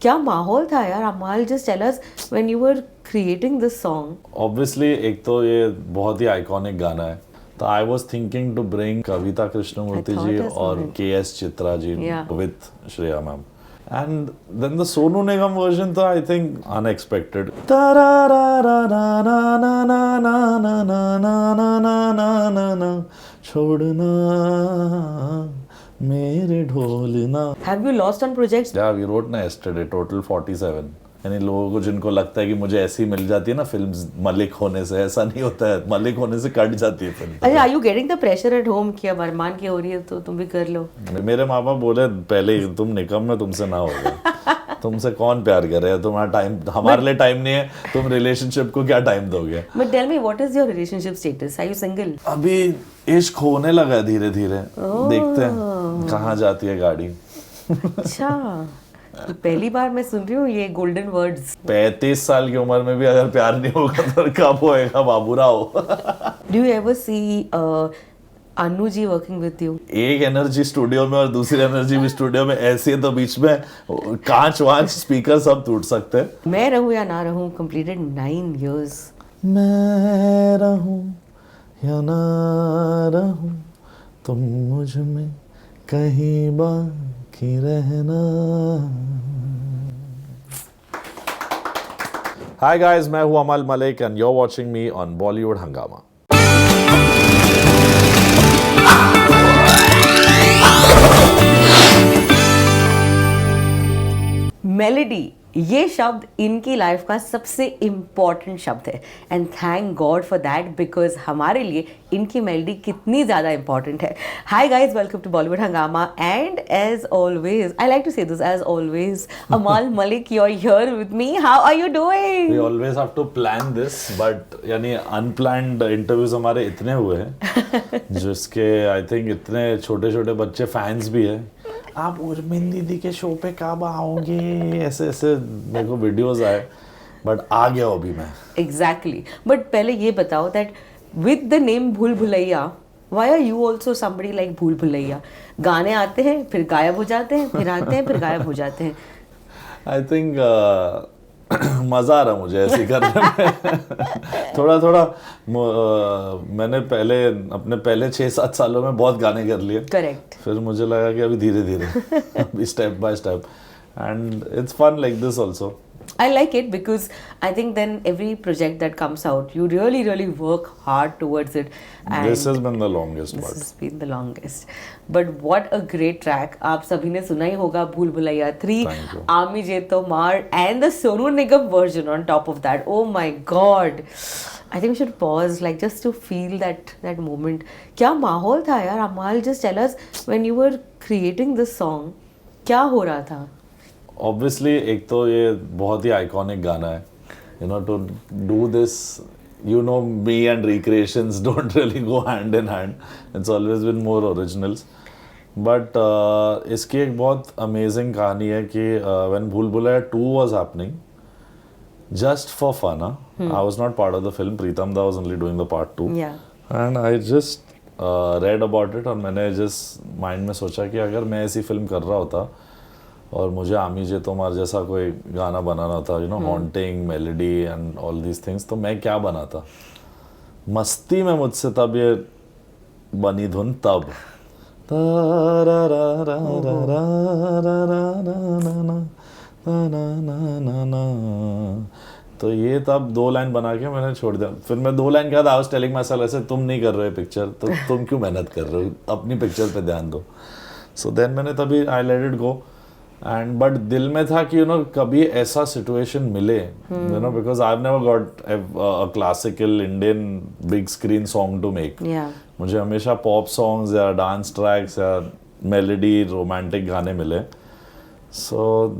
क्या माहौल था यार Amaal, just tell us when you were creating this song. Obviously एक तो ये बहुत ही आइकॉनिक गाना है, तो I was thinking to bring Kavita Krishnamurthy I ji thought as और well. KS. Chithra ji Yeah. With Shreya ma'am, and then the Sonu Nigam version था आई थिंक अनएक्सपेक्टेड। छोड़ना मेरे ढोलना। Have you lost on projects? या वी रोट ना yesterday टोटल 47। यानी लोगों को जिनको लगता है कि मुझे ऐसी मिल जाती है ना फिल्म्स मलिक होने से, ऐसा नहीं होता है, मलिक होने से कट जाती है फिल्म। अच्छा, are you getting the pressure at home कि अब अरमान की हो रही है तो तुम भी कर लो? मेरे माँ बाप बोले पहले ही तुम निकम में तुमसे ना होगा, तुमसे कौन प्यार करे, तुम्हारा टाइम हमारे लिए टाइम नहीं है, तुम रिलेशनशिप को क्या टाइम दोगे। But tell me, what is your relationship status? Are you single? अभी इश्क होने लगा है धीरे धीरे, देखते हैं कहाँ जाती है गाड़ी। अच्छा, तो पहली बार मैं सुन रही हूँ ये गोल्डन वर्ड्स। 35 साल की उम्र में भी अगर प्यार नहीं होगा तो कब होएगा Baburao. Do you ever see Anu ji working with you? एक एनर्जी स्टूडियो में और दूसरी एनर्जी भी स्टूडियो में ऐसी है तो बीच में कांच वांच स्पीकर सब टूट सकते हैं। मैं रहूँ या ना रहूँ, completed 9 years. मैं रहूं या ना रहूं तुम मुझ में कहीं बाकी रहना। हाय गाइस, मैं हूं Amaal Malik and you're watching me on Bollywood Hungama। Melody, ये शब्द इनकी लाइफ का सबसे इम्पॉर्टेंट शब्द है and thank God for that, because हमारे लिए इनकी मेलेडी कितनी ज़्यादा इंपॉर्टेंट है। Hi guys, welcome to Bollywood Hungama and as always I like to say this, as always Amaal Malik, you are here with me. How are you doing? We always have to plan this, but यानी unplanned interviews हमारे इतने हुए हैं जिसके I think इतने छोटे छोटे बच्चे फैंस भी है। आप उर्मिन दीदी के शो पे कब आओगे, ऐसे ऐसे मेरे को वीडियोस आए, बट आ गया हूँ अभी मैं। एग्जैक्टली, बट पहले ये बताओ that with the name Bhool Bhulaiyaa, why are you also somebody like Bhool Bhulaiyaa? गाने आते हैं फिर गायब हो जाते हैं, फिर आते हैं फिर गायब हो जाते हैं। आई थिंक मज़ा आ रहा मुझे ऐसे करने में। थोड़ा थोड़ा मैंने अपने पहले 6-7 सालों में बहुत गाने कर लिए। करेक्ट। फिर मुझे लगा कि अभी धीरे धीरे अभी step by step, and it's fun like this also. I like it because I think then every project that comes out, you really, really work hard towards it. And This has been the longest this part. has been the longest. But what a great track. आप सभी ने सुना ही होगा, भूल Bhulaiyaa 3, Thank you. आमी जे तो मार, and the Sonu Nigam version on top of that. Oh my God. I think we should pause, like just to feel that moment. क्या माहौल था यार अमाल, just tell us when you were creating this song, क्या हो रहा था? Obviously एक तो ये बहुत ही आइकॉनिक गाना है, you know, to do this, you know, me and recreations don't really go hand in hand, it's always been more originals, but इसकी एक बहुत अमेजिंग कहानी है कि when Bhool Bhulaiyaa 2 was happening, just for fun, I was not part of the film, Pritam Da was only doing the part 2, Yeah. and I just read about it और मैंने just mind में सोचा कि अगर मैं ऐसी फिल्म कर रहा होता और मुझे आमी जे तोमार जैसा कोई गाना बनाना था, you know, haunting melody and all these things, तो मैं क्या बनाता। मस्ती में मुझसे तब ये बनी धुन, तब तो ये तब 2 लाइन बना के मैंने छोड़ दिया। फिर मैं 2 लाइन के बाद I was telling my self, ऐसे तुम नहीं कर रहे पिक्चर तो तुम क्यों मेहनत कर रहे हो, अपनी पिक्चर पे ध्यान दो। सो देन मैंने तभी I let it go, and but दिल में था कि यू नो कभी ऐसा सिचुएशन मिले, you know, because I have never got a classical Indian big screen song to make. मुझे हमेशा पॉप सॉन्ग्स या डांस ट्रैक्स या मेलोडी रोमांटिक गाने मिले। सो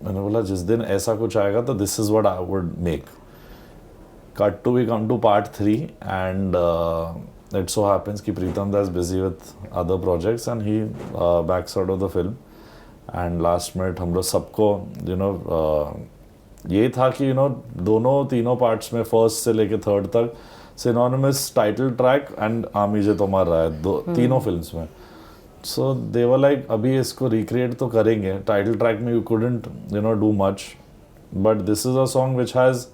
मैंने बोला जिस दिन ऐसा कुछ आएगा तो this is what I would make. Cut to we come to part 3 and it so happens कि Pritam da is busy with other projects and he backs out of the film, and last minute हम लोग सबको you know ये था कि you know तीनों parts में first से लेके थर्ड तक सिनोनिमस टाइटल ट्रैक एंड आमी जे तोमार रहा है तीनों फिल्म्स में। सो दे वर लाइक अभी इसको रिक्रिएट तो करेंगे, टाइटल ट्रैक में you couldn't do much, but this is a song which has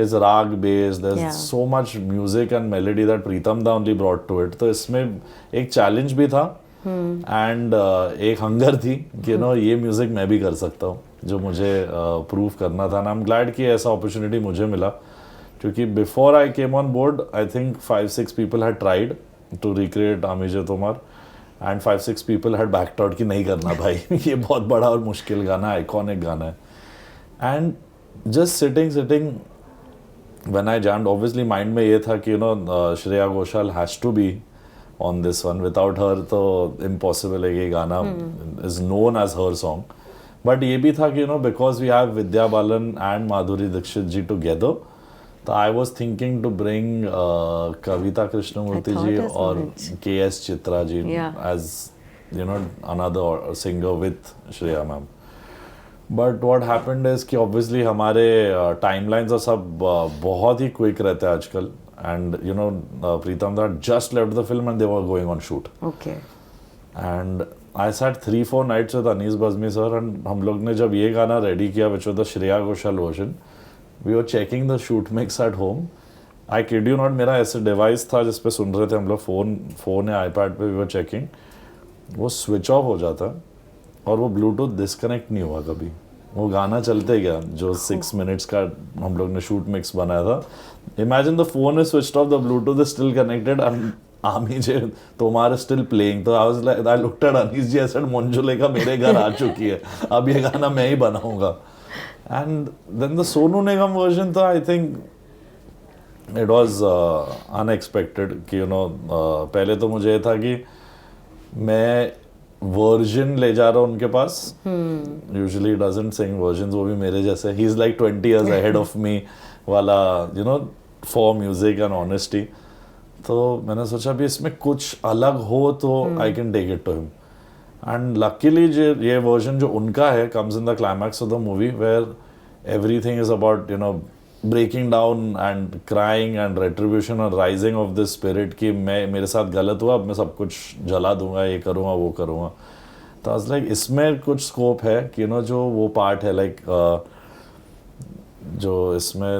is rag based, there's so much music and melody that Pritam da only brought to it. तो इसमें एक challenge भी था and एक hunger थी कि ये music मैं भी कर सकता हूँ, जो मुझे prove करना था. And I'm glad कि ऐसा opportunity मुझे मिला, क्योंकि before I came on board I think 5-6 people had tried to recreate Amije Tomar and 5-6 people had backed out कि नहीं करना भाई ये बहुत बड़ा और मुश्किल गाना है, iconic गाना है. And just sitting when I jammed, obviously mind में ये था कि Shreya Ghoshal has to be on this one. Without her तो impossible है, ये गाना is known as her song. But ये भी था कि because we have Vidya Balan and Madhuri Dixit ji together, तो I was thinking to bring Kavita Krishnamurthy ji और K.S. Chitra ji as another singer with Shreya ma'am. But what happened is कि obviously हमारे timelines और सब बहुत ही quick रहते हैं आजकल. And Pritam that just left the film and they were going on shoot. Okay. And I sat 3-4 nights with Anees Bazmee sir, and हम लोग ने जब ये गाना रेडी किया which was the Shreya Ghoshal version, we were checking the shoot mix at home. I kid you not, मेरा ऐसे device था जिसपे सुन रहे थे हम लोग, फोन या आईपैड पे वी वर चेकिंग, वो स्विच ऑफ हो जाता और वो ब्लूटूथ डिस्कनेक्ट नहीं हुआ कभी. वो गाना चलते गया जो 6 मिनट्स का हम लोग ने शूट मिक्स बनाया था. Imagine the phone is switched off, the Bluetooth is still connected and Aamije Tomar is still playing. तो I was like, I looked at Anees ji, I said Manjulika मेरे घर आ चुकी है, अब ये गाना मैं ही बनाऊंगा. And then the Sonu Nigam version, तो I think it was unexpected कि पहले तो मुझे ये था कि मैं वर्जन ले जा रहा हूँ उनके पास. यूजुअली डजंट सिंग वर्जन्स, वो भी मेरे जैसे, he is like 20 years ahead of me वाला, फॉर म्यूजिक एंड ऑनेस्टी. तो मैंने सोचा भी इसमें कुछ अलग हो तो I can take it to him. And luckily ये वर्जन जो उनका है comes in the climax of the movie where everything is about breaking down and crying and retribution and rising of this spirit कि मेरे साथ गलत हुआ, अब मैं सब कुछ जला दूंगा, ये करूँगा वो करूँगा. तो आज लाइक इसमें कुछ स्कोप है कि जो वो पार्ट है लाइक जो इसमें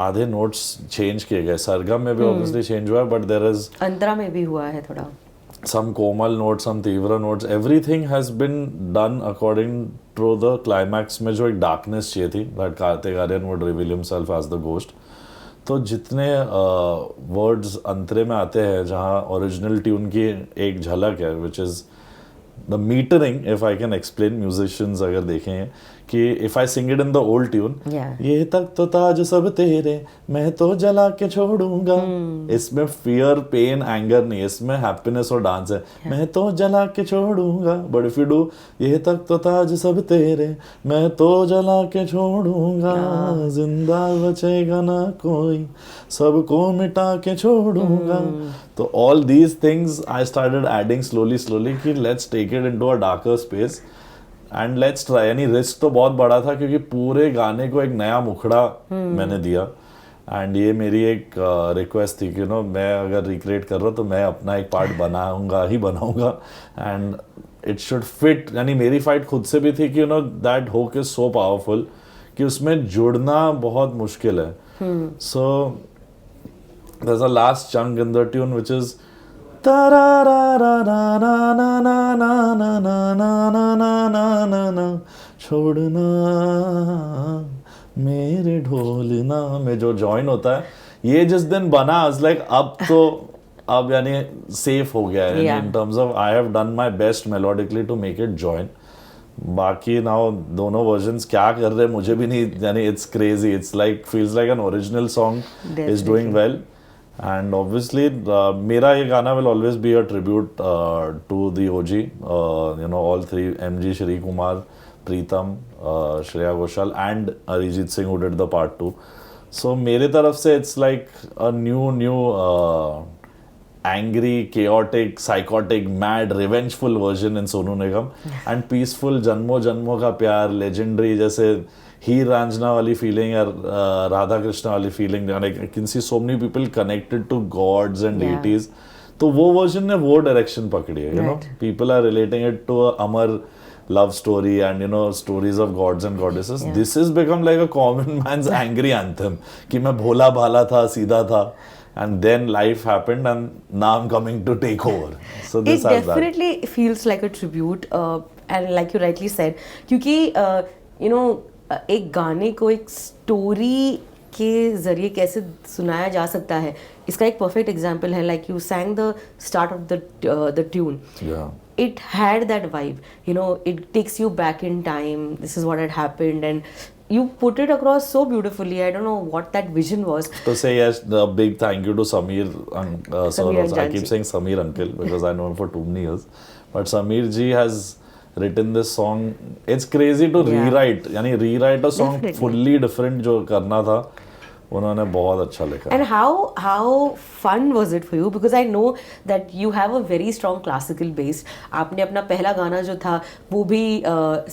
आधे नोट्स चेंज किए गए. सरगम में भी ऑब्वियसली चेंज हुआ है, बट देयर इज अंतरा में भी हुआ है थोड़ा, some komal notes, some तीव्र notes, everything has been done according to the climax में जो एक darkness चाहिए थी, that Kartik Aaryan would reveal himself as the ghost. तो जितने words अंतरे में आते हैं जहाँ ओरिजिनल ट्यून की एक झलक है, which is the metering, if I can explain, musicians अगर देखें कि if I sing it in the old tune, ये तक तो ताज सब तेरे, मैं तो जला के छोड़ूंगा. इसमें fear, pain, anger नहीं, इसमें happiness और dance है. मैं तो जला के छोड़ूंगा. But if you do ये तक तो ताज सब तेरे, मैं तो जला के छोड़ूंगा, जिंदा बचेगा ना कोई, सबको मिटा के छोड़ूंगा. तो all these things I started adding slowly कि let's take it into a darker space and let's try. यानी रिस्क तो बहुत बड़ा था क्योंकि पूरे गाने को एक नया मुखड़ा मैंने दिया. एंड ये मेरी एक रिक्वेस्ट थी कि मैं अगर रिक्रिएट कर रहा हूँ तो मैं अपना एक पार्ट बनाऊंगा एंड इट शुड फिट. यानी मेरी फाइट खुद से भी थी कि that hook is so powerful कि उसमें जुड़ना बहुत मुश्किल है. सो there's a last chunk in the tune which is ta ra ra ra ra na na na na na na na na na na na na छोड़ना मेरे ढोलना में जो जॉइन होता है, ये जिस दिन बना I was like अब यानी सेफ हो गया है. in terms of I have done my best melodically to make it join. बाकी नाउ दोनों वर्जन्स क्या कर रहे हैं मुझे भी नहीं, यानी it's crazy, it's like feels like an original song is doing well. And obviously मेरा ये गाना will always be a tribute to the OG, all three, MG, Shri Kumar, Pritam, Shreya Ghoshal and Arijit Singh who did the part 2. So मेरे तरफ से it's like a new angry, chaotic, psychotic, mad, revengeful version in Sonu Nigam and peaceful जन्मों जन्मों का प्यार, legendary जैसे हीर रांझना वाली feeling और राधा कृष्ण वाली feeling. I can see so many people connected to gods and deities. तो तो वो वर्जन ने वो डायरेक्शन पकड़ी है, you know, people are relating it to अमर love story and you know stories of gods and goddesses. This has become like a common man's angry anthem कि मैं भोला भाला था, सीधा था, and then life happened and now I'm coming to take over. So this It has that. definitely feels like a tribute, and like you rightly said, क्योंकि you know एक गाने को एक स्टोरी के जरिए कैसे सुनाया जा सकता है, इसका एक परफेक्ट एग्जाम्पल है. Like you sang the start of the tune. Yeah. It had that vibe, you know, it takes you back in time, this is what had happened, and you put it across so beautifully. I don't know what that vision was. To say yes, a big thank you to Sameer sir. Sameer Also. I keep saying Sameer uncle because I know him for too many years. But Sameer ji has written this song. It's crazy to rewrite. यानी rewrite a song Definitely. fully different जो करना था, उन्होंने बहुत अच्छा लिखा. And how fun was it for you? Because I know that you have a very strong classical base. आपने अपना पहला गाना जो था वो भी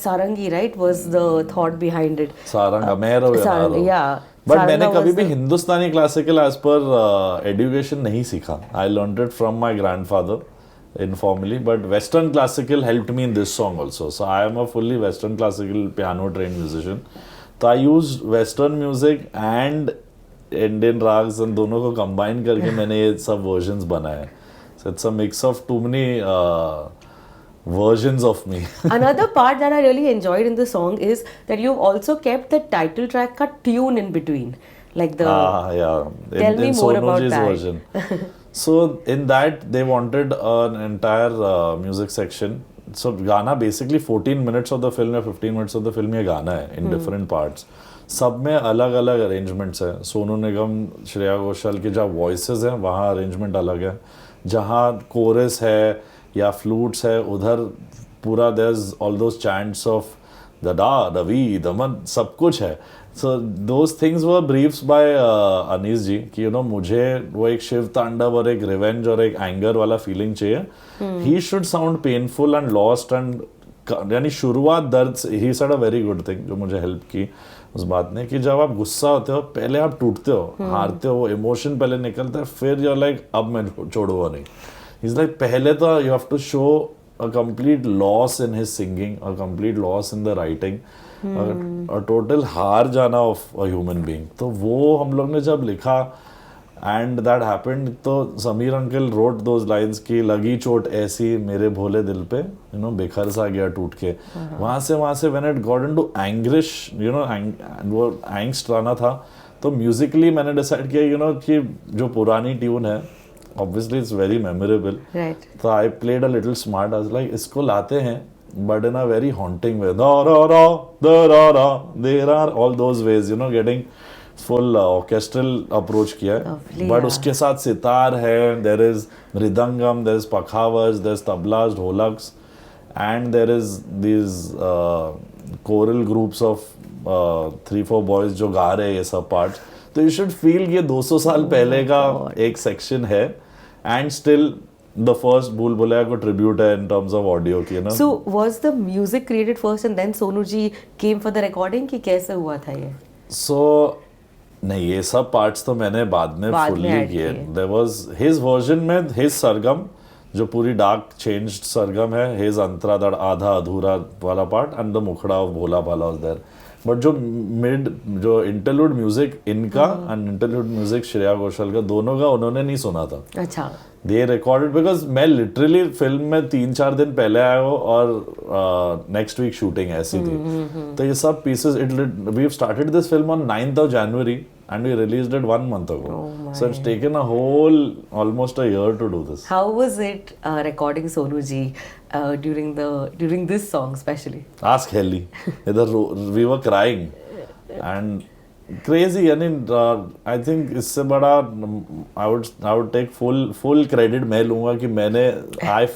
सारंगी, right, was the thought behind it. Saranga मेरो सारंग, yeah. बट Saranga मैंने कभी was भी the- Hindustani classical as per education नहीं सीखा. I learned it from my grandfather informally, but western classical helped me in this song also. So I am a fully western classical piano trained musician. तो I use western music and Indian ragas and दोनों को combine करके मैंने ये सब versions बनाए. So it's a mix of too many versions of me. Another part that I really enjoyed in the song is that you've also kept the title track ka tune in between, like the Yeah. Tell me in more Sonu about Ji's that. version. So in that they wanted an entire music section. So गाना basically 14 minutes of the film या 15 minutes of the film ये गाना है in different parts. सब में अलग अलग arrangements है. सोनू निगम, श्रेया घोषाल के जहाँ वॉइसेस हैं वहाँ अरेंजमेंट अलग है. जहाँ कोरस है या फ्लूट्स है उधर पूरा there is all those chants of the डा द वी द मन सब कुछ है. So those things were briefs by Anees ji कि यू नो मुझे वो एक शिव तांडव और एक रिवेंज और एक एंगर वाला फीलिंग चाहिए. He should sound painful and lost and यानी शुरुआत दर्द से. He said a very good thing जो मुझे हेल्प की उस बात ने कि जब आप गुस्सा होते हो पहले आप टूटते हो, हारते हो, इमोशन पहले निकलता है, फिर यू आर लाइक अब मैं छोड़ूंगा नहीं. He's like पहले तो you have to show a complete loss in his singing, a complete loss in the writing, a total हार जाना of a human being. तो वो हम लोग ने जब लिखा and that happened, तो Sameer uncle wrote those lines कि लगी चोट ऐसी मेरे भोले दिल पे, you know, बेखर सा गया टूट के. वहाँ से when it got into anguish, you know, वो angst आना था, तो musically मैंने decide किया, you know, कि जो पुरानी ट्यून है obviously it's very memorable. right. So I played a little smart. I was like इसको लाते हैं but in a very haunting way. Da ra ra da ra ra. There are all those ways, you know, getting full orchestral approach किया है. Lovely, But yeah. उसके साथ सितार है, there is mridangam, there is pakhavas, there is tablas, dholaks, and there is these choral groups of 3-4 boys जो गा रहे हैं ये सब parts. तो यू शुड फील ये 200 साल पहले का एक सेक्शन है एंड स्टिल द फर्स्ट भूल भुलैया को ट्रिब्यूट है इन टर्म्स ऑफ ऑडियो की ना. So was the music created first and then Sonu ji came for the recording कि कैसे हुआ था ये? सो नहीं ये सब पार्ट्स तो मैंने बाद में फुल्ली add किए. किए. देयर वाज हिज वर्जन में हिज सरगम जो पूरी डार्क चेंज्ड सरगम है, हिज अंतरा दड़ आधा अधूरा वाला पार्ट एंड द मुखड़ा ऑफ भोला भाला वाज देयर. बट जो मिड जो इंटरलूड म्यूजिक इनका and interlude music Shreya Ghoshal का दोनों का उन्होंने नहीं सुना था. अच्छा. दे रिकॉर्डेड बिकॉज मैं लिटरली फिल्म में 3-4 दिन पहले आया हूँ और नेक्स्ट वीक शूटिंग ऐसी थी. तो ये सब pieces we started this film on 9th of January and we released it 1 month ago. So it's taken a whole almost a year to do this. How was it recording Sonu ji during this song especially? Ask Helly. इधर we were crying and crazy. I mean, I think इससे बड़ा I would take full credit मैं लूँगा कि मैंने I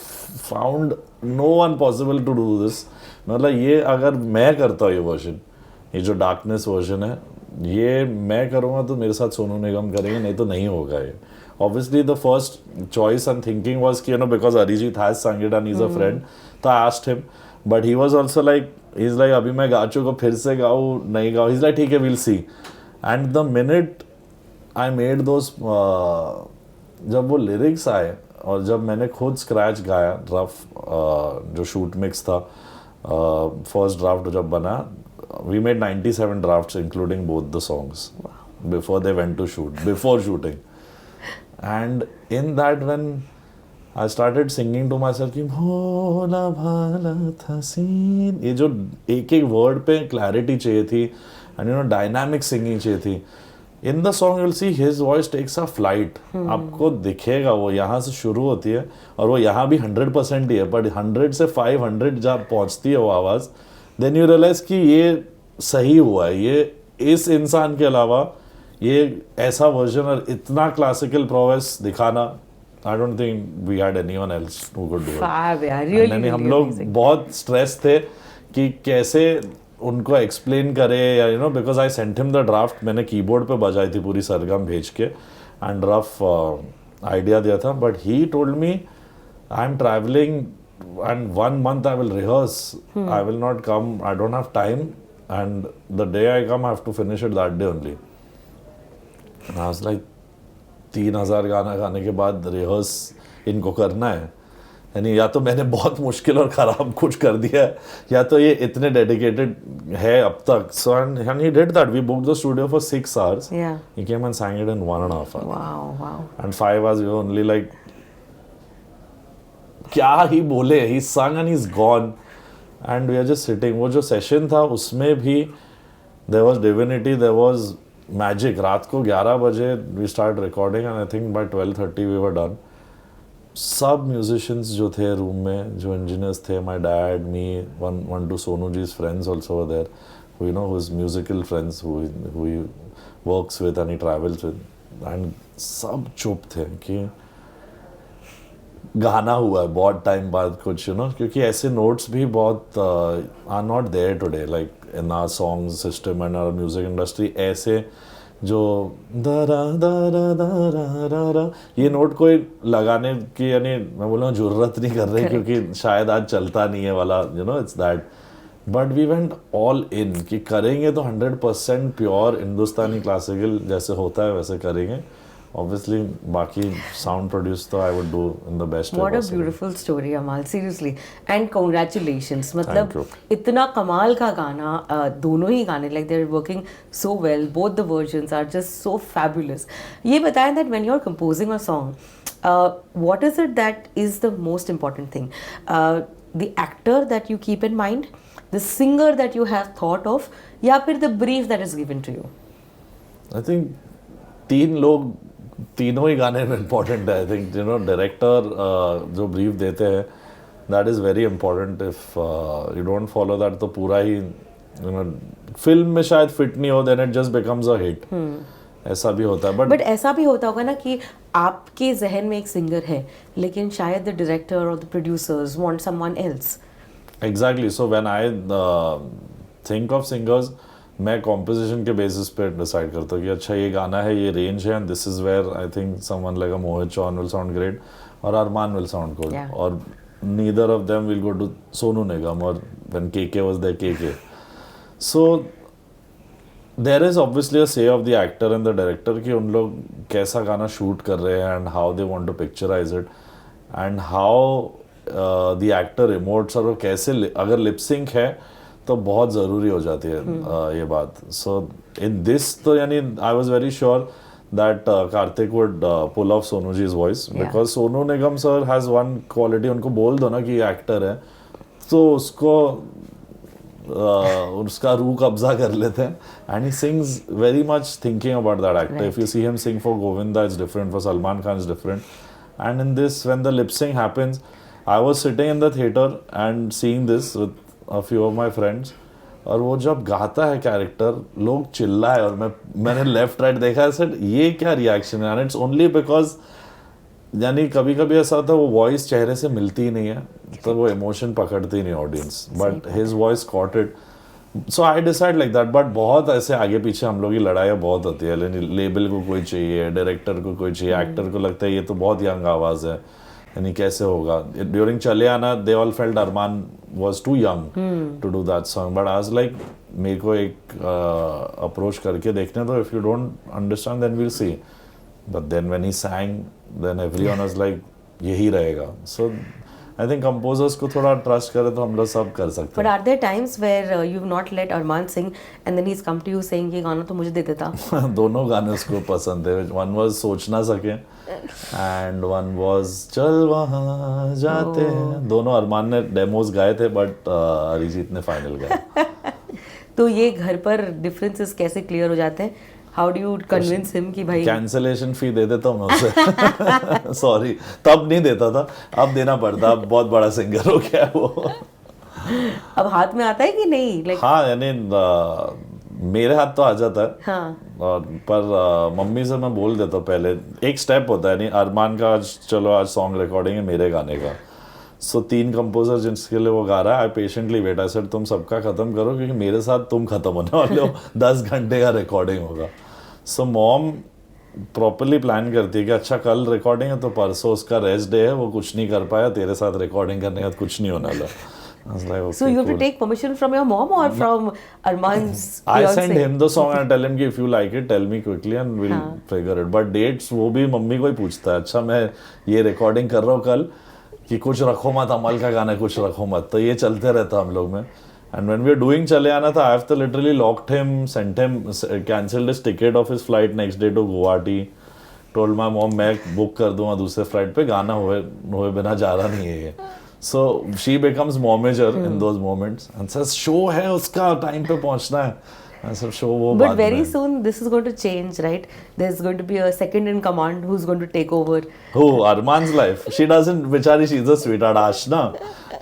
found no one possible to do this. मतलब ये अगर मैं करता हूँ ये वर्जन, ये जो डार्कनेस वर्जन है ये मैं करूँगा तो मेरे साथ सोनू निगम करेंगे, नहीं तो नहीं होगा ये. Obviously the first choice and thinking was कि you know because Arijit has sung it and he's a friend, तो I asked him, but he was also like he's like अभी मैं गा चुका फिर से गाऊँ नहीं गाऊँ. He's like ठीक है we'll see. And the minute I made those जब वो lyrics आए और जब मैंने खुद स्क्रैच गाया रफ, जो शूट मिक्स था, फर्स्ट ड्राफ्ट जब बना, we made 97 drafts including both the songs before they went to shoot, before shooting. And in that when I started singing to myself कि भोला भाला था सीन, ये जो एक एक वर्ड पे क्लैरिटी चाहिए थी and you know dynamic singing चाहिए थी. In the song you will see his voice takes a flight. आपको दिखेगा वो यहाँ से शुरू होती है और वो यहाँ भी 100% ही है, बट 100 से 500 जब पहुँचती है वो आवाज़, देन यू रियलाइज कि ये सही हुआ है. ये इस इंसान के अलावा ये ऐसा वर्जन और इतना क्लासिकल प्रोवेस दिखाना, I don't think we had anyone else who could do it. Fab, yeah, really, And really हम लोग amazing. बहुत स्ट्रेस थे कि कैसे उनको एक्सप्लेन करे, या you know, because I sent him the draft. मैंने कीबोर्ड पे बजाई थी पूरी सरगम भेज के एंड रफ आइडिया दिया था, but he told me I am travelling and 1 month I will rehearse. I will not come, I don't have time, and the day I come I have to finish it that day only. And I was like, 3000 गाना गाने के बाद rehearse इनको करना है, यानी या तो मैंने बहुत मुश्किल और ख़राब कुछ कर दिया है, या तो ये इतने डेडिकेटेड है अब तक. So and he did that. We booked the studio for 6 hours. Yeah. He came and sang it in 1.5 hours. Wow. And 5 hours we were only like, क्या ही बोले. He sung and he's gone. And we are just sitting. वो जो session था उसमें भी there was divinity, there was magic. रात को 11 बजे we start recording and I think by 12:30 we were done. सब म्यूजिशियंस जो थे रूम में, जो इंजीनियर्स थे, my dad, me, one two Sonu ji's friends also were there, who you know who is musical friends, who he works with and he travels with, and सब चुप थे कि गाना हुआ है बहुत टाइम बाद कुछ, यू नो, क्योंकि ऐसे नोट्स भी बहुत are not there today, like in our song system and our music industry. ऐसे जो दरा दरा दरा दरा ये नोट कोई लगाने की, यानी मैं बोल रहा हूँ, जरूरत नहीं कर रहे, क्योंकि शायद आज चलता नहीं है वाला, you know, it's that. But we went all in कि करेंगे तो 100% प्योर हिंदुस्तानी क्लासिकल जैसे होता है वैसे करेंगे. Obviously, बाकी sound produce तो I would do in the best way What a possible. beautiful story, Amal. Seriously, and congratulations. मतलब Thank you. इतना कमाल का गाना, दोनों ही गाने, like they're working so well. Both the versions are just so fabulous. ये बताएं that when you're composing a song, what is it that is the most important thing? The actor that you keep in mind, the singer that you have thought of, या फिर the brief that is given to you? I think तीनों ही गाने में important है. I think, you know, director जो brief देते हैं, that is very important. If you don't follow that तो पूरा ही, यू नो, फिल्म में शायद फिट नहीं हो, then it just becomes a hit. ऐसा भी होता है. बट ऐसा भी होता होगा ना कि आपके जहन में एक सिंगर है, लेकिन शायद द डायरेक्टर और the producers want someone else. Exactly. So when I think of singers, मैं कॉम्पोजिशन के बेसिस पे डिसाइड करता हूँ कि अच्छा ये गाना है, ये रेंज है, and this is where I think someone like a Mohit Chauhan will sound great और अरमान विल साउंड गुड, और neither of them will go to Sonu Nigam, और when KK was there KK. So there is obviously a say of the actor and the director कि उन लोग कैसा गाना shoot कर रहे हैं and how they want to picturize it and how the actor emotes, और वो कैसे, अगर लिपसिंक है तो बहुत ज़रूरी हो जाती है ये बात. सो इन दिस तो यानी I was very sure that Kartik would pull off Sonu ji's voice, because Sonu Nigam sir has one quality. उनको बोल दो ना कि ये एक्टर है तो उसको उसका रूह कब्जा कर लेते हैं, and he sings very much thinking about that actor. If you see him sing for Govinda it's different, for Salman Khan it's different, and in this when the lip sync happens, I was sitting in the theatre and seeing this with a few of my friends, और वो जब गाता है character, लोग चिल्लाए, और मैंने left right देखा है, सर ये क्या रिएक्शन है, एंड इट्स ओनली बिकॉज, यानी कभी कभी ऐसा होता है वो वॉइस चेहरे से मिलती ही नहीं है तो वो इमोशन पकड़ती नहीं audience, but his voice caught it. So I decide like that. But बहुत ऐसे आगे पीछे हम लोग की लड़ाइयाँ बहुत होती है, लेबल को कोई चाहिए, डायरेक्टर को कोई चाहिए, एक्टर को लगता है ये तो बहुत यंग आवाज़ है, यानी कैसे होगा. ड्यूरिंग चले आना they all felt Armaan was too young to do that song, but I was like, मेरे को एक अप्रोच करके देखने दो, if you don't understand then we'll see. But then when he sang, then everyone was like, यही रहेगा. So I think composers को थोड़ा ट्रस्ट करें तो हम लोग सब कर सकते But are there times where you've not let Arman sing and then he's come to you saying ये गाना तो मुझे दे देता? हैं. दोनों गाने उसको पसंद थे. One was सोच ना सके and one was चल वहाँ जाते हैं. दोनों अरमान ने डेमोज गाए थे बट अरिजीत ने फाइनल गाए. तो ये घर पर डिफरेंसेस कैसे क्लियर हो जाते हैं? How do you convince him कि भाई कैंसलेशन फी दे देता हूँ मैं उसे. सॉरी, तब नहीं देता था, अब देना पड़ता. अब बहुत बड़ा सिंगर हो गया है वो. अब हाथ में आता है कि नहीं? लाइक हाँ, यानी मेरे हाथ तो आ जाता है. हाँ. पर मम्मी से मैं बोल देता हूँ पहले. एक स्टेप होता है, नहीं अरमान का आज चलो आज सॉन्ग रिकॉर्डिंग है मेरे गाने का. सो 3 कंपोजर जिसके लिए वो गा रहा है, आई पेशेंटली वेट. आई सेड तुम सबका खत्म करो क्योंकि मेरे साथ तुम खत्म होने वाले हो. 10 घंटे का रिकॉर्डिंग होगा. सो मॉम प्रॉपरली प्लान करती है कि अच्छा कल रिकॉर्डिंग है तो परसों उसका रेस्ट डे है, वो कुछ नहीं कर पाया, तेरे साथ रिकॉर्डिंग करने का कुछ नहीं होने वाला. I was like, okay, so you have to cool. take permission from your mom or from Arman's I fiance? send him the song and tell him कि if you like it, tell me quickly and we'll figure it. But dates वो भी mummy को ही पूछता है. अच्छा मैं ये recording कर रहा हूँ कल, कि कुछ रखो मत, अमल का गाना कुछ रखो मत. तो ये चलते रहता हम लोग में. And when we are doing चले आना था, I have to literally locked him, sent him, cancelled his ticket of his flight next day to Guwahati. Told my mom मैं बुक कर दूंगा दूसरे फ्लाइट पे, गाना हुए बिना जा रहा नहीं है ये. So she becomes momager in those moments and says show है उसका टाइम पे पहुंचना है. I said show वो But बाद very में. soon this is going to change, right? There's going to be a second in command who's going to take over. Who? Arman's life. She doesn't, बेचारी she's a sweetheart. Ashna,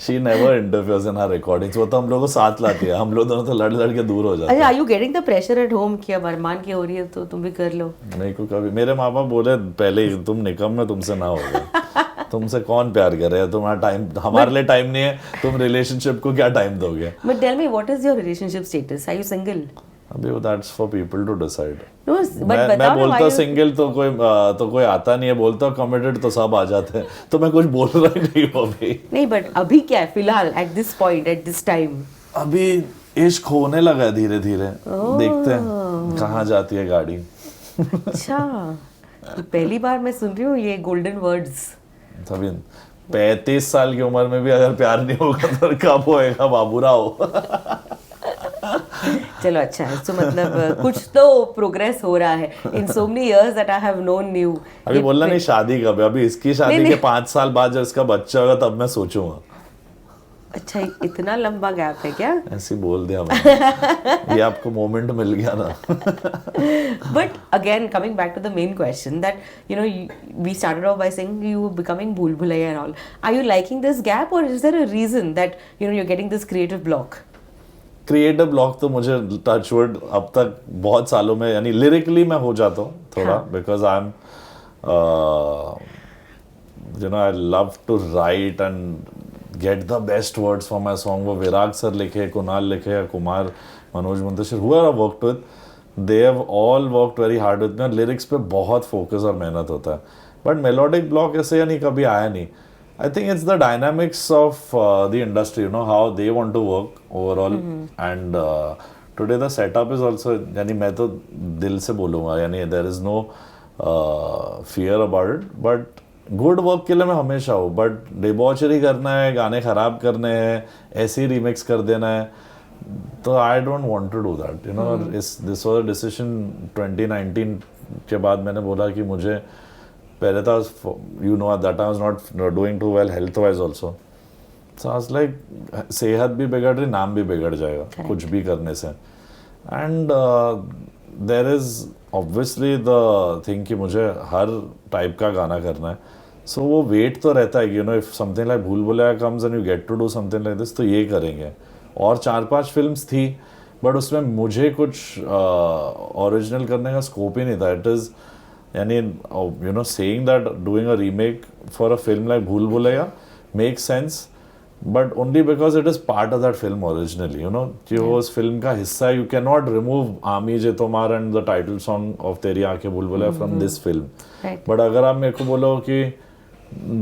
she never interferes in her recordings. वो तो हम लोग को साथ लाती है. हम लोग दोनों तो लड़ लड़ के दूर हो जाते अच्छा, हैं. are you getting the pressure at home कि अब अरमान की हो रही है तो तुम भी कर लो? नहीं को कभी मेरे माँ बाप बोले पहले ही तुम निकम में तुमसे ना होगा. तुमसे कौन प्यार करे, तुम्हारा टाइम, हमारे लिए टाइम नहीं है, तुम रिलेशनशिप को क्या टाइम दोगे. But tell me, what is your relationship status? Are you single? अभी वो that's for people to decide. No, but मैं बताओ ना, बोलता why हूँ you- सिंगल तो कोई आता नहीं है. बोलता हूँ कमिटेड तो सब आ जाते हैं. तो मैं कुछ बोल रहा ही नहीं हूँ अभी. नहीं, but अभी क्या है फिलहाल at this point, at this time? अभी इश्क होने लगा है धीरे धीरे. देखते हैं कहाँ जाती है गाड़ी. अच्छा, ये पहली बार मैं सुन रही हूँ ये गोल्डन वर्ड्स. तभी 35 साल की उम्र में भी अगर प्यार नहीं होगा तो कब होएगा बाबूराव. चलो अच्छा है. तो मतलब कुछ तो प्रोग्रेस हो रहा है इन so many years that I have known you. अभी बोलना नहीं शादी कब है. अभी इसकी शादी नहीं, के नहीं. 5 साल बाद जब इसका बच्चा होगा तब मैं सोचूंगा. अच्छा, इतना लंबा गैप है क्या? ऐसे बोल दिया मैंने. ये आपको मोमेंट मिल गया ना. But again, coming back to the main question that we started off by saying you were becoming Bhool Bhulaiya and all. Are you liking this gap or is there a reason that you're getting this creative block? Creative block तो मुझे touchwood अब तक बहुत सालों में, यानी lyrically मैं हो जाता हूँ थोड़ा, because I am I love to write and get the best words for my song. वो विराग सर लिखे, कुणाल लिखे या कुमार, मनोज मुंतशिर, हुआ worked with, they have all worked very hard with me. Lyrics पे बहुत फोकस और मेहनत होता है. बट मेलोडिक ब्लॉक ऐसे यानी कभी आया नहीं. I think it's the dynamics of the industry, how they want to work overall. And today the setup is also, यानी मैं तो दिल से बोलूँगा, यानी there is no fear about it. But good work के लिए मैं हमेशा हूँ. But debauchery करना है, गाने खराब करने हैं, ऐसे ही remix कर देना है, तो I don't want to do that. This was a decision 2019 के बाद मैंने बोला कि मुझे पहले था, at that time I was not doing too well health wise also. So I was like, सेहत भी बिगड़ रही, नाम भी बिगड़ जाएगा कुछ भी करने से. And there is obviously the thing कि मुझे हर टाइप का गाना करना है. So वो वेट तो रहता है कि if something like भूल Bhulaiyaa comes and you get to do something like this, तो ये करेंगे. और 4-5 फिल्म्स थी, बट उसमें मुझे कुछ ओरिजिनल करने का स्कोप ही नहीं था. इट इज़ यानी saying that doing a remake for a film like Bhool Bhulaiya makes sense, but only because it is part of that film originally. कि वो उस फिल्म का हिस्सा है. You cannot remove आमी जे तोमार and the title song of तेरी आंखें भूल Bhulaiyaa from this film. Right. But अगर आप मेरे को बोलो कि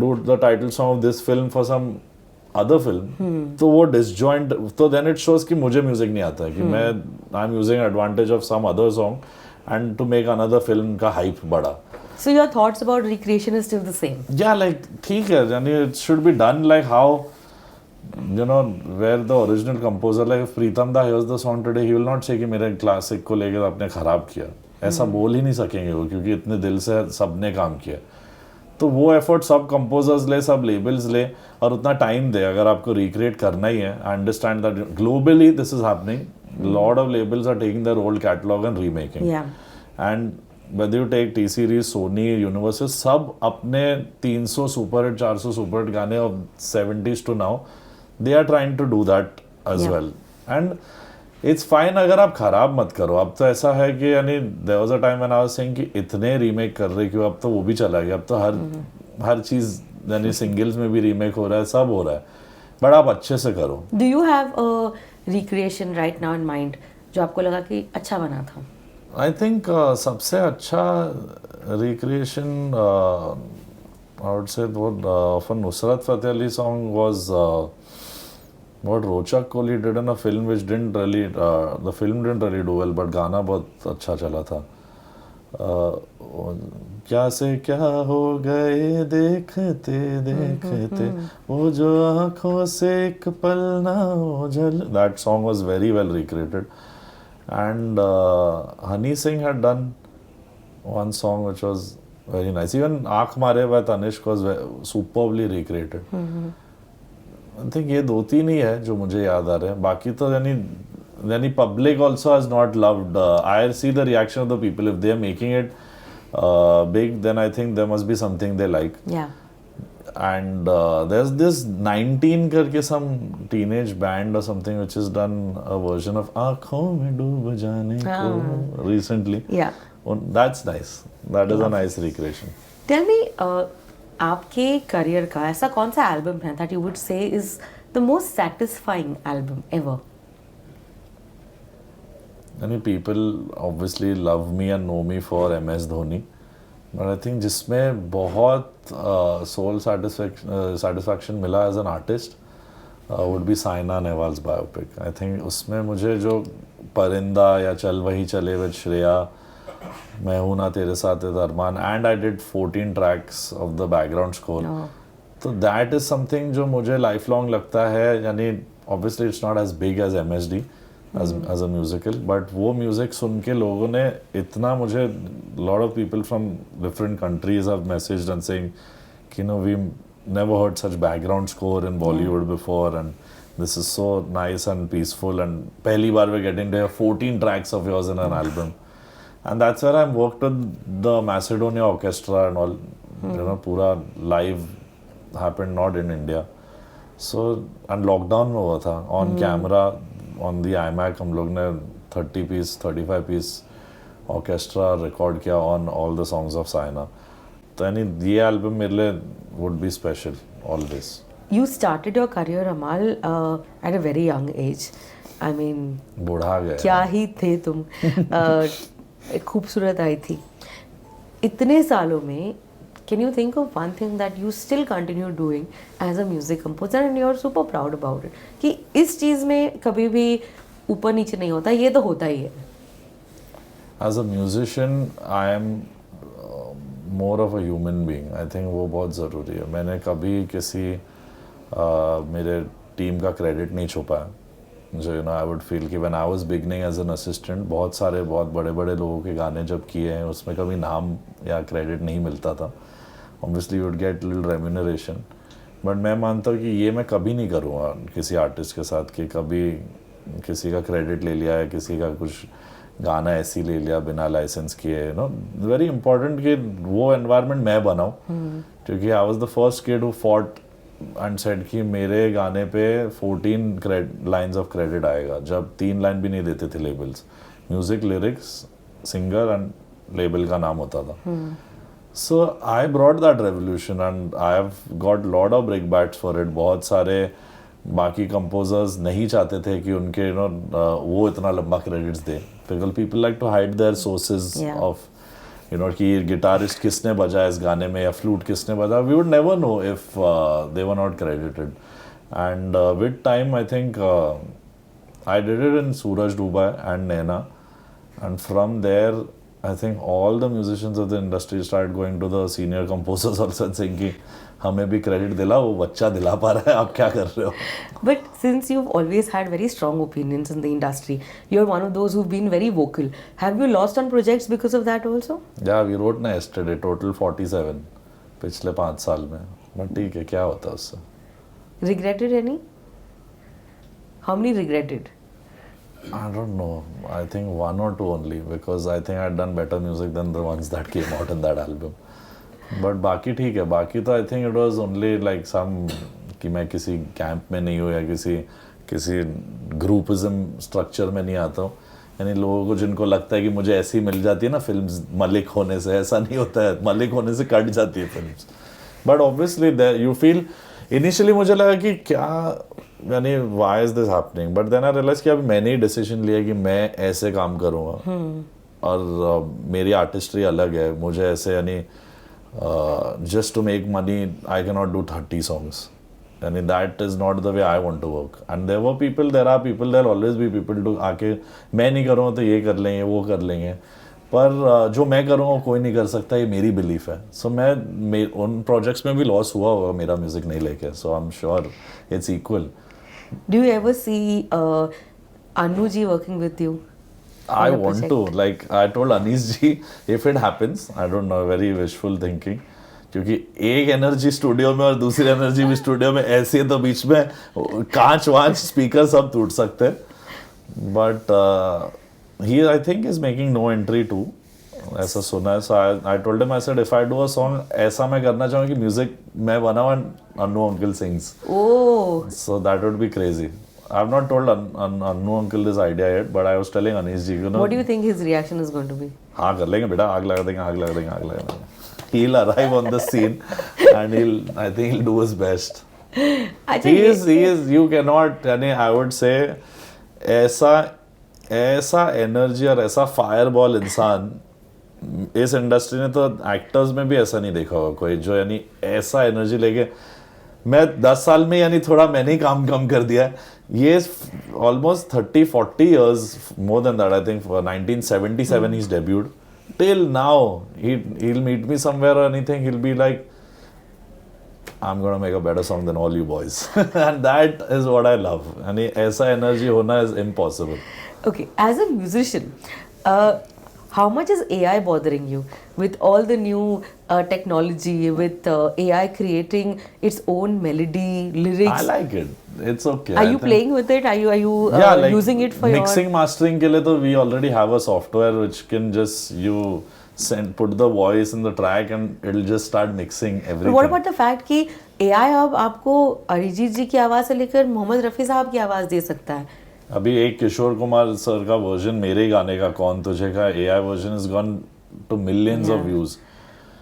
do the title song of this film for some other film, तो वो disjoint, तो then it shows कि मुझे म्यूजिक नहीं आता है, कि मैं I'm using advantage of some other song and to make another film का hype बड़ा. So your thoughts about recreation is still the same. Yeah, like ठीक है, यानी it should be done like how, you know, where the original composer, like if Pritam da hears the song today, he will not say कि मेरे classic को लेकर आपने खराब किया, ऐसा बोल ही नहीं सकेंगे वो, क्योंकि इतने दिल से सबने काम किया. तो वो एफर्ट सब कंपोजर्स ले, सब लेबल्स ले, और उतना टाइम दे. अगर आपको रिक्रिएट करना ही है, I understand that globally this is happening. Lot of labels are taking their old catalogue and remaking. And whether you take T Series, Sony, Universal, सब अपने 300 सुपर हिट, 400 सुपर हिट गाने of 70s to now, they are trying to do that as well. And it's fine अगर आप खराब मत करो. अब तो ऐसा है कि यानी there was a time when I was saying कि इतने रीमेक कर रहे क्यों, अब तो वो भी चला गया. अब तो हर चीज़ यानी सिंगल्स में भी रीमेक हो रहा है, सब हो रहा है, बट आप अच्छे से करो. Do you have a recreation right now in mind जो आपको लगा कि अच्छा बना था? आई थिंक सबसे अच्छा रिक्रिएशन आई वुड से बहुत often Nusrat Fateh Ali song was what Rochak Kohli did in a film which didn't really the film didn't really do well, but गाना बहुत अच्छा चला था. क्या से क्या हो गए देखते देखते, वो जो आँखों से एक पल ना ओझल. That song was very well recreated. And Honey Singh had done one song which was very nice. Even Aankh Mare by Tanishq was superbly recreated. I think ये दो तीन ही है जो मुझे याद आ रहे हैं. बाकी तो यानी public also has not loved. I see the reaction of the people. If they are making it big, then I think there must be something they like. Yeah. And there's this 19 करके some teenage band or something which has done a version of आँखों में डूब जाने को recently. Yeah. That's nice. That is a nice recreation. Tell me, आपके career का ऐसा कौन सा एल्बम है that you would say is the most satisfying album ever? Many people obviously love me and know me for MS Dhoni. But I think जिसमें बहुत soul satisfaction मिला as an artist would be Saina Nehwal's biopic. I think उसमें मुझे जो परिंदा या चल वही चले with Shreya, मैं हूँ ना तेरे साथ अरमान, and I did 14 tracks of the background score. तो that is something जो मुझे lifelong लगता है. यानी obviously it's not as big as MSD as a musical, but वो music सुन के लोगों ने इतना मुझे, lot of people from different countries have messaged and saying कि we never heard such background score in Bollywood before, and this is so nice and peaceful, and पहली बार we're getting to hear 14 tracks of yours in an album. And that's where I worked with the Macedonia Orchestra and all. You know, पूरा live happened not in India. So and lockdown में हुआ था, on camera on the iMac हम लोग ने 30 piece 35 piece orchestra record किया on all the songs of Saina. तो यानी ये album मेरे लिए would be special always. You started your career, Amal, at a very young age. I mean, बूढ़ा गया. क्या ही थे तुम. एक खूबसूरत आई थी. इतने सालों में, can you think of one thing that you still continue doing as a music composer and you're super proud about it? कि इस चीज़ में कभी भी ऊपर नीचे नहीं होता, ये तो होता ही है. As a musician, I am more of a human being. I think वो बहुत ज़रूरी है. मैंने कभी किसी मेरे टीम का क्रेडिट नहीं छुपाया. मुझे I would feel कि when I was beginning as an assistant, बहुत सारे बहुत बड़े बड़े लोगों के गाने जब किए हैं, उसमें कभी नाम या क्रेडिट नहीं मिलता था. Obviously you would get little remuneration, but मैं मानता हूँ कि ये मैं कभी नहीं करूँगा किसी आर्टिस्ट के साथ कि कभी किसी का क्रेडिट ले लिया है, किसी का कुछ गाना ऐसे ले लिया बिना लाइसेंस किए. वेरी इंपॉर्टेंट कि वो एनवायरनमेंट मैं बनाऊँ, क्योंकि I was the first kid who fought and said कि मेरे गाने पे 14 लाइन्स ऑफ क्रेडिट आएगा, जब 3 लाइन भी नहीं देते थे labels. Music, lyrics, singer and label का नाम होता था. So I brought that revolution and I have got lot of brickbats for it. बहुत सारे बाकी composers नहीं चाहते थे कि उनके वो इतना लंबा credits they, because people like to hide their sources of कि गिटारिस्ट किसने बजा इस गाने में या फ्लूट किसने बजा. We would never know if they were not credited. And with time I think I did it in Suraj Dubai and Naina, and from there I think all the musicians of the industry started going to the senior composers also and saying कि हमें भी credit दिला, वो बच्चा दिला पा रहा है, आप क्या कर रहे हो? But since you've always had very strong opinions in the industry, you're one of those who've been very vocal. Have you lost on projects because of that also? Yeah, we wrote ना yesterday total 47 पिछले 5 साल में. But ठीक है, क्या होता है उससे? Regretted any? How many regretted? I don't know. I think 1 or 2 only because I think I'd done better music than the ones that came out in that album. But बाकी ठीक है. बाकी तो I think it was only like some कि मैं किसी camp में नहीं हूँ या किसी ग्रुपिज्म स्ट्रक्चर में नहीं आता हूँ. यानी लोगों को जिनको लगता है कि मुझे ऐसी मिल जाती है ना फिल्म्स मलिक होने से, ऐसा नहीं होता है. मलिक होने से कट जाती है films. But obviously you feel initially मुझे लगा कि क्या यानी why is this happening, but then I realise कि अब मैंने ही डिसीजन लिया कि मैं ऐसे काम करूँगा और मेरी आर्टिस्ट्री अलग है. मुझे ऐसे यानी just to make money I can not do 30 songs. यानी that is not the way I want to work. And there are people there always be people to आके मैं नहीं करूँगा तो ये कर लेंगे वो कर लेंगे, पर जो मैं करूँगा कोई नहीं कर सकता, ये मेरी बिलीफ है. सो मैं उन प्रोजेक्ट्स में भी लॉस हुआ होगा मेरा म्यूजिक नहीं लेके. So I am sure it's equal. Do you ever see Anu ji working with you? I want to. Like I told Anis ji, if it happens, I don't know, very wishful thinking. क्योंकि एक energy studio में और दूसरी energy भी studio में ऐसी है तो बीच में कांच वांच स्पीकर सब टूट सकते हैं. But he I think is making no entry to, ऐसा सुना है. So I told him, I said if I do a song ऐसा मैं करना चाहूँ कि म्यूजिक मैं बनाऊँ and Anu uncle sings. Oh, So that would be crazy. I've not told Anu uncle this idea yet, but I was telling Anish ji, you know. what do you think his reaction is going to be? हाँ कर लेंगे बेटा, आग लगा देंगे, आग लगा देंगे, आग लगा देंगे. He'll arrive on the scene and I think he'll do his best. अच्छा He is, you cannot, यानी I would say ऐसा एनर्जी और ऐसा फायरबॉल इंसान इस इंडस्ट्री ने तो एक्टर्स में भी ऐसा नहीं देखा होगा कोई, जो यानी ऐसा एनर्जी लेके. मैं 10 साल में यानी थोड़ा मैंने ही काम कम कर दिया है. ये almost 30-40 years more than that. I think 1977 he's debuted. Till now he'll meet me somewhere or anything, he'll be like, I'm gonna make a better song than all you boys. And that is what I love. यानी ऐसा energy होना is impossible. Okay, as a musician, how much is AI bothering you with all the new technology, with AI creating its own melody, lyrics? I like it. It's okay. Are I you think- playing with it? Are you Yeah, like using it for mixing, your? mastering के लिए तो we already have a software which can just put the voice in the track and it'll just start mixing everything. But what about the fact कि AI अब आपको अरिजीत जी की आवाज़ से लेकर मोहम्मद रफ़ी साहब की आवाज़ दे सकता है? अभी एक किशोर कुमार सर का वर्जन मेरे ही गाने का कौन तुझे का AI version has gone to millions of views.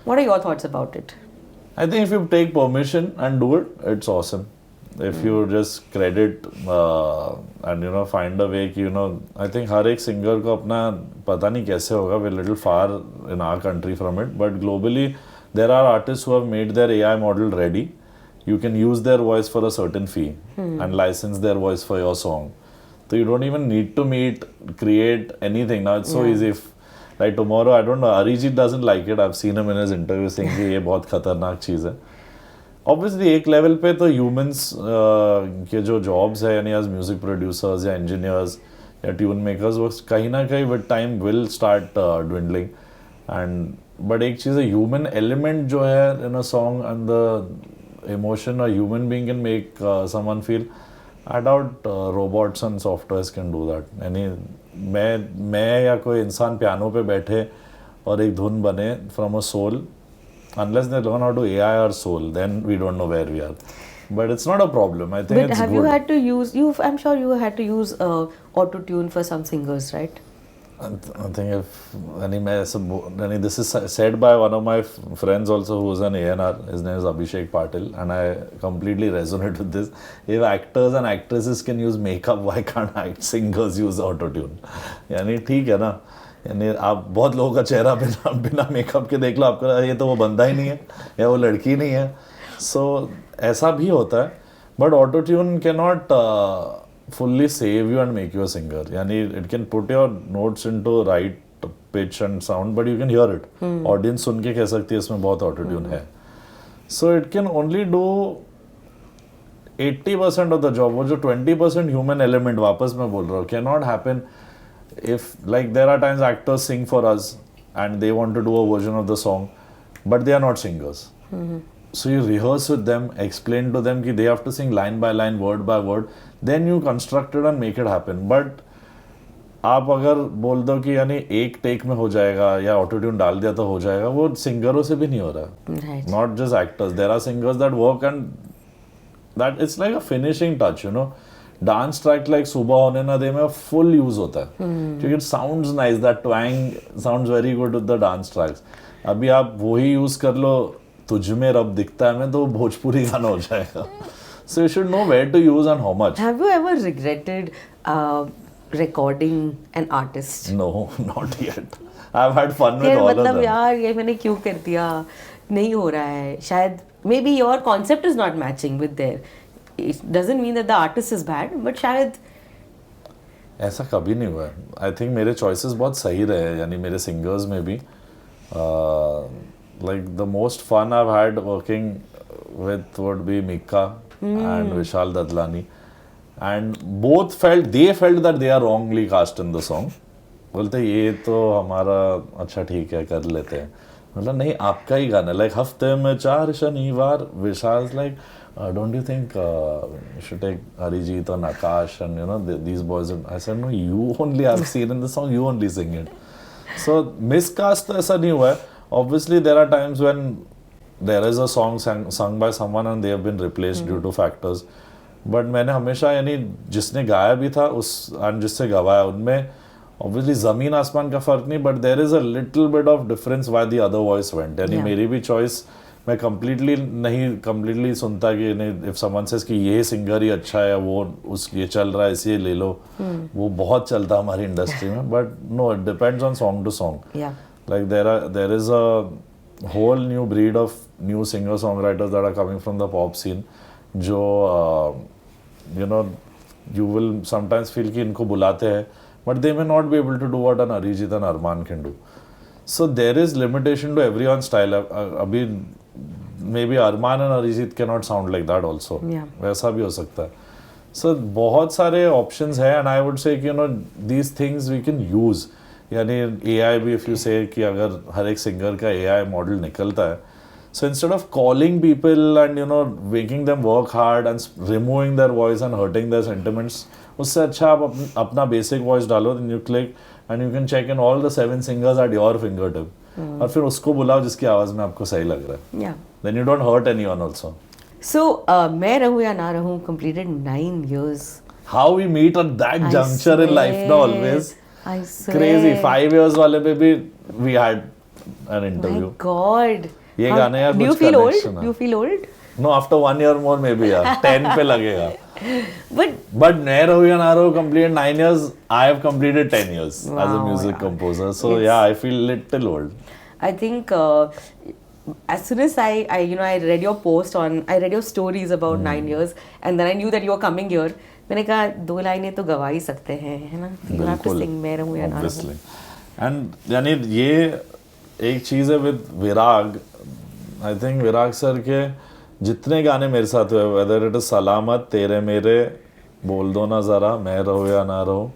What are your thoughts about it? I think if you take permission and do it, it's awesome. If you just credit and you know find a way कि you know, I think हर एक singer को अपना पता नहीं कैसे होगा, we're little far in our country from it, but globally there are artists who have made their AI model ready. You can use their voice for a certain fee and license their voice for your song. So you don't even need to create anything. Now it's so easy. If like tomorrow, I don't know, Arijit doesn't like it. I've seen him in his interview saying कि ये बहुत खतरनाक चीज़ है. Obviously एक level पे तो humans के जो jobs है यानी as music producers या engineers या tune makers वो कहीं ना कहीं with time will start dwindling. And but एक चीज़ है human element जो है in a song and the emotion a human being can make someone feel. I doubt robots and softwares can do that. यानी मैं या कोई इंसान पियानो पे बैठे और एक धुन बने from a soul, unless they learn how to AI our soul, then we don't know where we are. But it's not a problem. I think But it's have good. you had to use? I'm sure you had to use auto tune for some singers, right? I think this is said by one of my friends also who is an A&R. His name is Abhishek Patil, and I completely resonate with this. If actors and actresses can use makeup, why can't singers use auto-tune? यानी ठीक है ना, यानी आप बहुत लोगों का चेहरा बिना मेकअप के देख लो, आपको ये तो वो बंदा ही नहीं है या वो लड़की नहीं है. So ऐसा भी होता है, but auto-tune cannot fully save you and make you a singer. Yani it can put your notes into right pitch and sound, but you can hear it. Audience सुन के कह सकती है इसमें बहुत auto tune है. So it can only do 80% of the job. वो जो 20% human element, वापस मैं बोल रहा हूँ, cannot happen if, like, there are times actors sing for us and they want to do a version of the song, but they are not singers. So you rehearse with them, explain to them कि they have to sing line by line, word by word, then you construct it and make it happen. But आप अगर बोल दो कि यानी एक take में हो जाएगा या ऑटो ट्यून डाल दिया तो हो जाएगा, वो सिंगरों से भी नहीं हो रहा. Not just actors, there are singers that work and that it's like a finishing touch, you know. Dance track like सुबह होने ना दे में फुल यूज होता है क्योंकि it sounds nice, that twang sounds very good with the dance tracks. अभी आप वही यूज कर लो तुझ में रब दिखता है में, तो भोजपुरी गाना हो जाएगा. So you should know where to use and how much. Have you ever regretted recording an artist? No, not yet. I've had fun with all of मतलब them. यार ये मैंने क्यों कर दिया, नहीं हो रहा है, शायद maybe your concept is not matching with their. It doesn't mean that the artist is bad, but शायद ऐसा कभी नहीं हुआ है. I think मेरे choices बहुत सही रहे, यानी मेरे singers में भी. Like the most fun I've had working with would be Mika and Vishal Dadlani, and they felt that they are wrongly cast in the song. बोलते ये तो हमारा अच्छा ठीक है कर लेते हैं, मतलब नहीं आपका ही गाना, like हफ्ते में 4 शनिवार. Vishal's like don't you think you should take Arijit or Nakash and you know these boys. I said no, you only have seen in the song, you only sing it. So miscast तो ऐसा नहीं हुआ है. Obviously there are times when there is a song sung by someone and they have been replaced due to factors, but मैंने हमेशा यानी जिसने गाया भी था उस and जिससे गवाया उनमें obviously ज़मीन आसमान का फर्क नहीं, but there is a little bit of difference why the other voice went. यानी मेरी भी choice मैं completely सुनता कि नहीं, if someone says कि ये सिंगर ही अच्छा है, वो उस ये चल रहा है इसलिए ले लो, वो बहुत चलता हमारी इंडस्ट्री में. But no, it depends on song to song. yeah. Like there is a whole new breed of new singer-songwriters that are coming from the pop scene, जो you know you will sometimes feel कि इनको बुलाते हैं, but they may not be able to do what an Arijit and Arman can do. So there is limitation to everyone's style. अभी maybe Arman and Arijit cannot sound like that also. Yeah. वैसा भी हो सकता है. So बहुत सारे options हैं, and I would say कि you know these things we can use. यानी AI भी if you say कि अगर हर एक सिंगर का AI मॉडल निकलता है, so instead of calling people and you know making them work hard and removing their voice and hurting their sentiments, उससे अच्छा आप अपना basic voice डालो, then you click and you can check in all the 7 singers at your fingertip. और फिर उसको बुलाओ जिसकी आवाज़ में आपको सही लग रहा है. Yeah. Then you don't hurt anyone also. So मैं रहूँ या ना रहूँ completed 9 years. How we meet at that I juncture in life, no, swear. always. I swear. Crazy. 5 years वाले पे भी we had an My interview. God. ये गाने यार Do you कुछ feel old? connection है. Do you feel old? No, after 1 year more maybe यार 10 पे लगेगा. But But मैं रहूँ या ना रहूँ completed 9 years. I have completed 10 years as a Wow, music yeah. composer. So It's- yeah, I feel little old. I think as soon as I you know I read your post on, I read your stories about 9 years, and then I knew that you were coming here. मैंने कहा 2 लाइनें तो गवा ही सकते हैं, है ना? You have to बिल्कुल. sing मैं रहूँ या ना रहूँ. Obviously. And यानी ये एक चीज़ है with Virag. I think Virag sir के जितने गाने मेरे साथ हुए, whether it is सलामत, तेरे मेरे, बोल दो ना ज़रा, मैं रहूँ या ना रहूँ,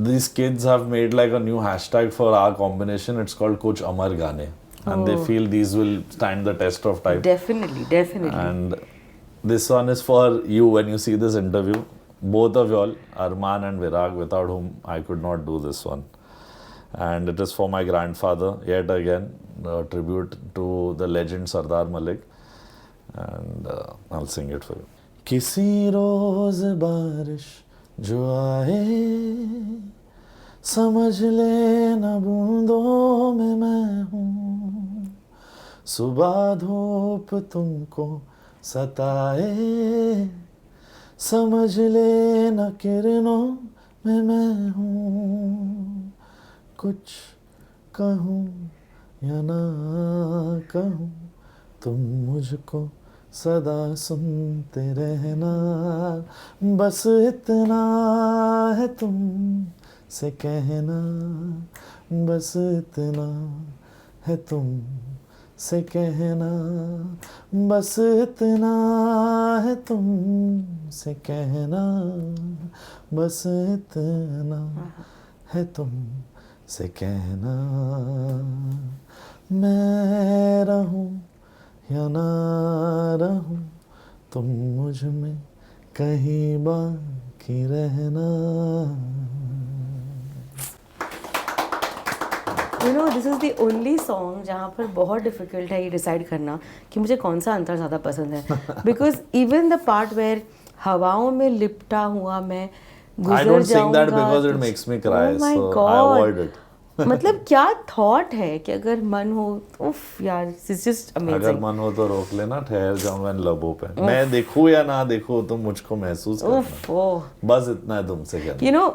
these kids have made like a new hashtag for our combination. It's called कुछ अमर गाने, and they feel these will stand the test of time. Definitely, definitely. And this one is for you when you see this interview. Both of y'all, Arman and Virag, without whom I could not do this one. And it is for my grandfather, yet again, a tribute to the legend Sardar Malik. And I'll sing it for you. किसी रोज बारिश जो आए, समझ ले न बूंदों में मैं हूँ, सुबह धूप तुमको सताए, समझ ले न किरणों में मैं हूँ, कुछ कहूँ या ना कहूँ, तुम मुझको सदा सुनते रहना, बस इतना है तुम से कहना, बस इतना है तुम से कहना, बस इतना है तुम से कहना, बस इतना है तुम से कहना, मैं रहूं या ना रहूं, तुम मुझ में कहीं बाकी रहना. You know this is the only song जहाँ पर बहुत डिफिकल्ट है ये डिसाइड करना कि मुझे कौन सा अंतर ज़्यादा पसंद है. Because even the part where हवाओं में लिपटा हुआ मैं I गुजर don't sing that जाऊंगा because it तुझ- makes me cry, Oh my so I God. avoid it. मतलब क्या थॉट है कि अगर मन हो, उफ यार, इट्स जस्ट अगर अमेजिंग. मन हो तो रोक लेना, ठहर जाऊं मैं लबों पे, मैं देखूं या ना देखूं तुम मुझको महसूस करना, उफ ओह. बस इतना है तुमसे कहना. You know,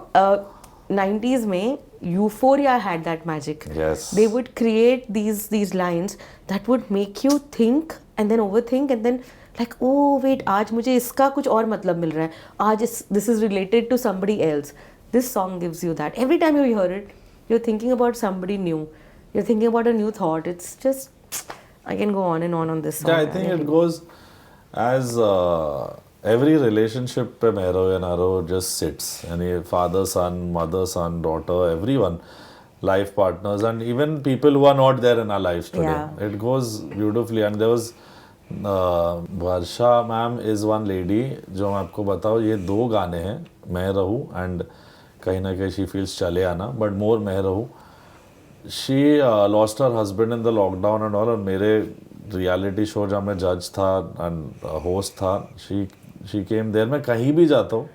90s में Euphoria had that magic. Yes. They would create these lines that would make you think and then overthink and then like, oh wait, आज मुझे इसका कुछ और मतलब मिल रहा है. आज this is related to somebody else. This song gives you that. Every time you hear it, you're thinking about somebody new. You're thinking about a new thought. It's just, I can go on and on this song. Yeah, I think it goes as every relationship पे मैं रहो या ना रहो just sits, यानी father son, mother son, daughter, everyone, life partners and even people who are not there in our lives today. Yeah. It goes beautifully. And there was Varsha ma'am is one lady, जो मैं आपको बताऊँ, ये 2 गाने हैं, मैं रहूँ and कहीं ना कहीं शी फील्स चले आना, बट मोर मैं रहूँ. She lost her husband in the lockdown and all, और मेरे रियलिटी शो जहाँ मैं जज था एंड होस्ट था, शी केम देयर. मैं कहीं भी जाता हूँ,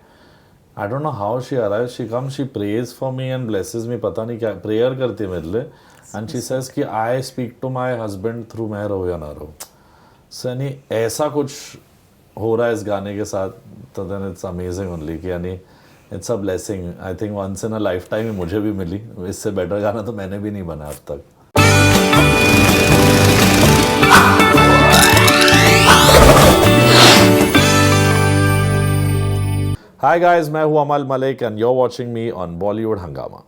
I don't know how she arrive, she come, she prays for me and blesses me, पता नहीं क्या प्रेयर करती है मेरे लिए, एंड शी सेज कि I speak to my husband through मैं रहूँ या ना रहूँ. सो यानी ऐसा कुछ हो रहा है इस गाने के साथ, तो देन इट्स अमेजिंग ओनली कि यानी it's a blessing. I think once in a lifetime ही मुझे भी मिली. इससे बेटर गाना तो मैंने भी नहीं बना अब तक. हाय गाइस, मैं हूं Amaal Malik and you are watching me on Bollywood हंगामा.